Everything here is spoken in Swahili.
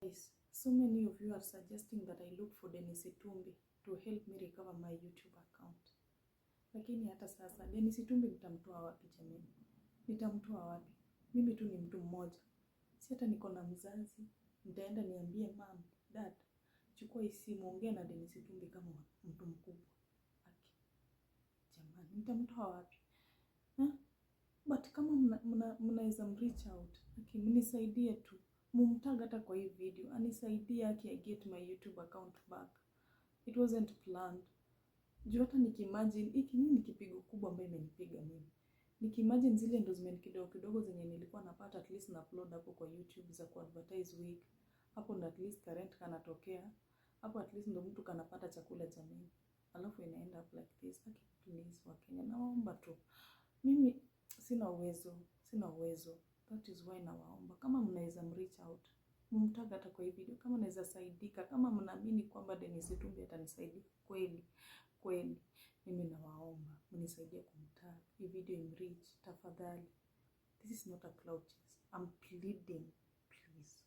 Guys, so many of you are suggesting that I look for Dennis Itumbi to help me recover my YouTube account. Lakini hata sasa Dennis Itumbi nitamtoa wapi jamani? Nitamtoa wapi? Mimi tu ni mtu mmoja. Si hata niko na mzazi. Nitaenda niambie mom, dad, chukua hii simu ongea na Dennis Itumbi kama mtu mkubwa. Aki. Jamani, nitamtoa wapi? But kama mnaweza reach out, mnisaidie tu. Mumtag hata kwa hii video, anisaidie I get my YouTube account back. It wasn't planned. Juu hata nikimagine, hiki nini kipigo kubwa ambayo imenipiga mimi. Nikimagine zile endorsement kidogo zenye nilikuwa napata, at least na upload hapo kwa YouTube za kuadvertise week. Hapo ndo at least current kanatokea. Hapo at least ndo mtu kanapata chakula jamii. Alafu inaenda up like this. Please Wakenya, naomba tu. Mimi sina uwezo. That is why nawaomba. Kama mnaweza reach out, mumtag hata kwa hii video. Kama naweza saidika, kama mnaamini kwamba Dennis Itumbi atanisaidia kweli, mimi nawaomba mnisaidie kumtag. Hii video imreach tafadhali. This is not a clout chase. I'm pleading, please.